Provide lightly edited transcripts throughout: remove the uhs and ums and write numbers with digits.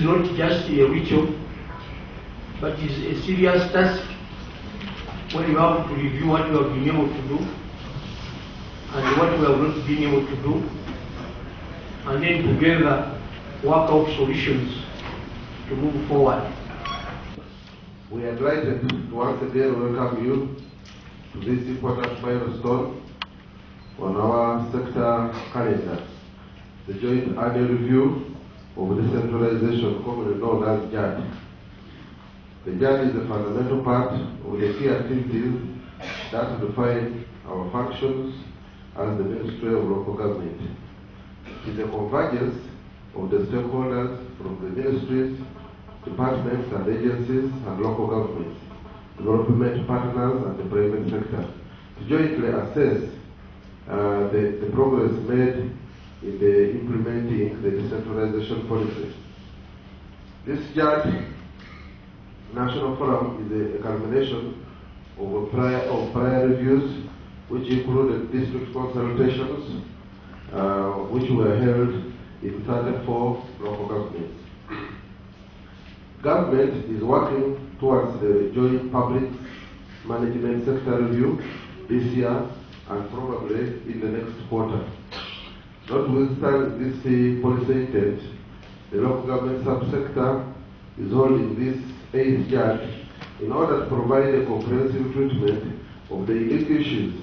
not just a ritual, but is a serious task when you have to review what you have been able to do and what you have not been able to do, and then together work out solutions to move forward. We are delighted to once again welcome you to this important milestone on our sector calendar, the joint annual review of decentralization, commonly known as JARD. The JARD is a fundamental part of the key activities that define our functions as the Ministry of Local Government. It is a convergence of the stakeholders from the ministries, departments and agencies and local governments, development partners and the private sector to jointly assess the progress made in the implementing the decentralization policy. This JARD National Forum is a culmination of prior reviews which included district consultations which were held in 34 local governments. Government is working towards the joint public management sector review this year and probably in the next quarter. Notwithstanding this policy intent, the local government subsector is holding this 8th JARD in order to provide a comprehensive treatment of the unique issues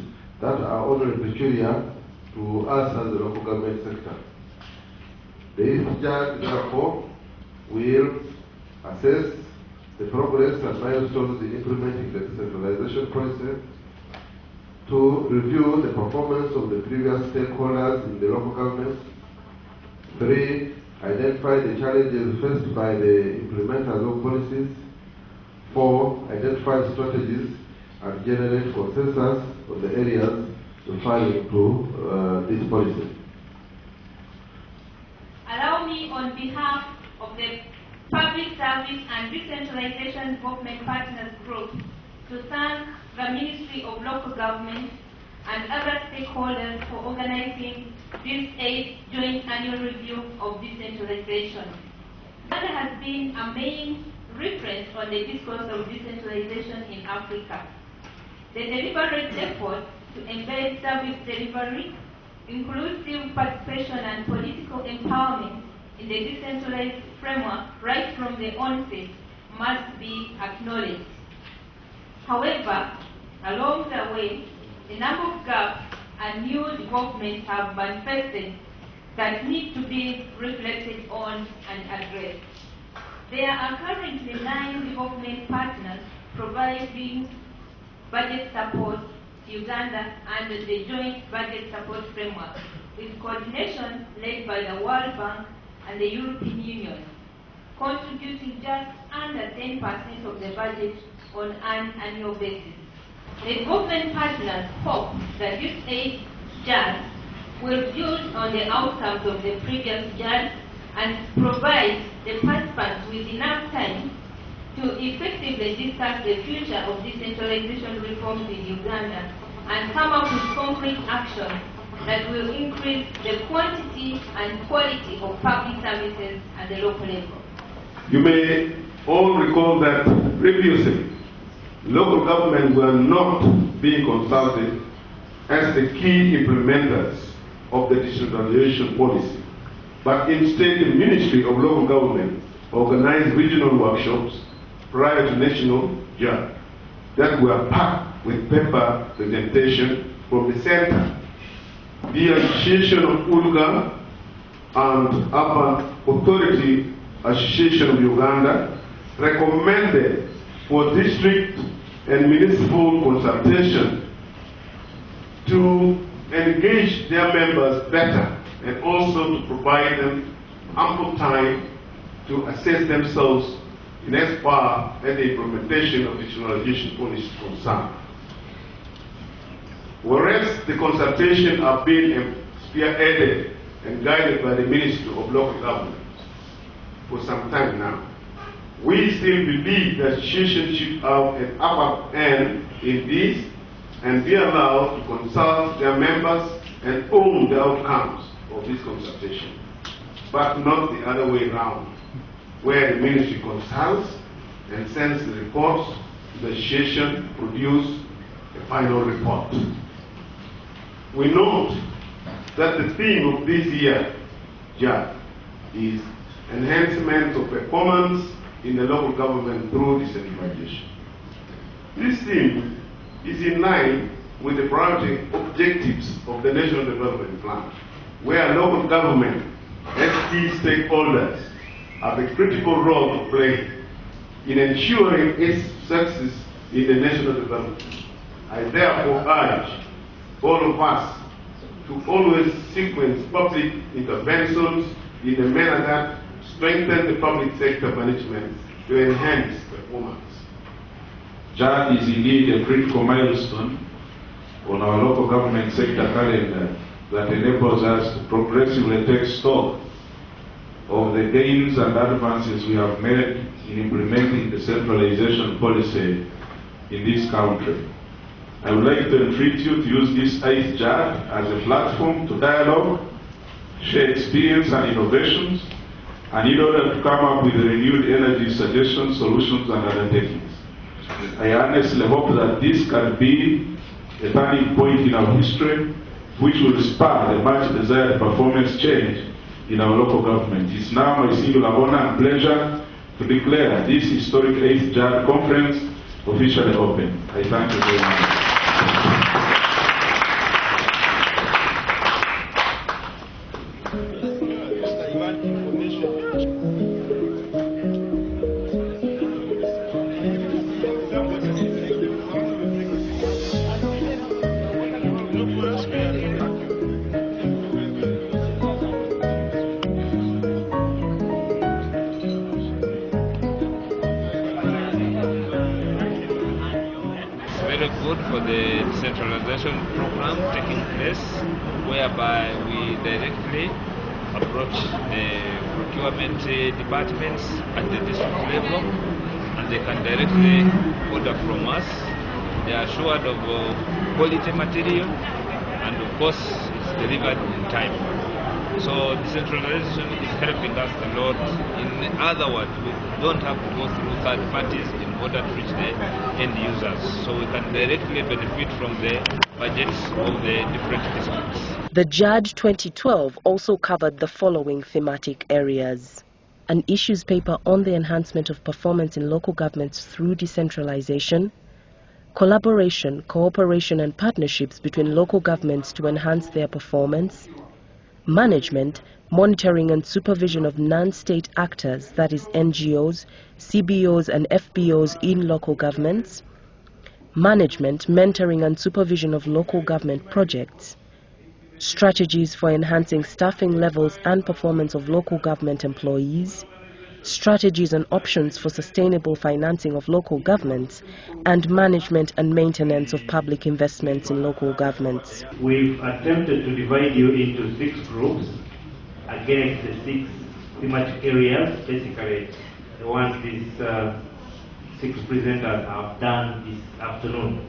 that are only peculiar to us as the local government sector. The 8th JARD, therefore, will assess the progress and milestones in implementing the decentralization policy, to review the performance of the previous stakeholders in the local government. 3, identify the challenges faced by the implementers of policies. 4, identify strategies and generate consensus on the areas referring to this policy. Allow me, on behalf of the Public Service and Decentralization Development Partners Group, to thank the Ministry of Local Government and other stakeholders for organizing this 8th Joint Annual Review of Decentralization. Uganda has been a main reference on the discourse of decentralization in Africa. The deliberate effort to embed service delivery, inclusive participation and political empowerment in the decentralized framework right from the onset must be acknowledged. However, along the way, a number of gaps and new developments have manifested that need to be reflected on and addressed. There are currently 9 development partners providing budget support to Uganda under the Joint Budget Support Framework, with coordination led by the World Bank and the European Union, contributing just under 10% of the budget on an annual basis. The development partners hope that this 8th JARD will build on the outcomes of the previous JARD and provide the participants with enough time to effectively discuss the future of decentralization reforms in Uganda and come up with concrete actions that will increase the quantity and quality of public services at the local level. You may all recall that previously, local governments were not being consulted as the key implementers of the decentralization policy, but instead the Ministry of Local Government organized regional workshops prior to national JARD that were packed with paper presentation from the center. The Association of Ulga and Urban Authority Association of Uganda recommended for district and municipal consultation to engage their members better and also to provide them ample time to assess themselves in as far as the implementation of decentralization policy is concerned. Whereas the consultations are being spearheaded and guided by the Ministry of Local Government for some time now, we still believe that associations should have an upper hand in this and be allowed to consult their members and own the outcomes of this consultation, but not the other way around. where the ministry consults and sends the reports to the association to produce a final report. We note that the theme of this year, JARD, is enhancement of performance in the local government through decentralization. This theme is in line with the priority objectives of the National Development Plan, where local government as key stakeholders have a critical role to play in ensuring its success in the national development. I therefore urge all of us to always sequence public interventions in a manner that strengthen the public sector management to enhance performance. JARD is indeed a critical milestone on our local government sector calendar that enables us to progressively take stock of the gains and advances we have made in implementing the decentralization policy in this country. I would like to entreat you to use this 8th JARD as a platform to dialogue, share experience and innovations, and in order to come up with renewed energy suggestions, solutions, and undertakings. I honestly hope that this can be a turning point in our history, which will spur the much desired performance change in our local government. It's now my singular honor and pleasure to declare this historic 8th JARD conference officially open. I thank you very much. Very good for the decentralization program taking place, whereby we directly approach the procurement departments at the district level, and they can directly order from us. They are assured of quality material, and of course it's delivered in time. So decentralization is helping us a lot. In other words, we don't have to go through third parties in order to reach the end users. So we can directly benefit from the budgets of the different districts. The JARD 2012 also covered the following thematic areas: an issues paper on the enhancement of performance in local governments through decentralization, collaboration, cooperation and partnerships between local governments to enhance their performance, management, monitoring and supervision of non-state actors, that is NGOs, CBOs and FBOs in local governments, management, mentoring and supervision of local government projects, strategies for enhancing staffing levels and performance of local government employees, strategies and options for sustainable financing of local governments, and management and maintenance of public investments in local governments. We've attempted to divide you into 6 groups against the 6 thematic areas, basically the ones these 6 presenters have done this afternoon.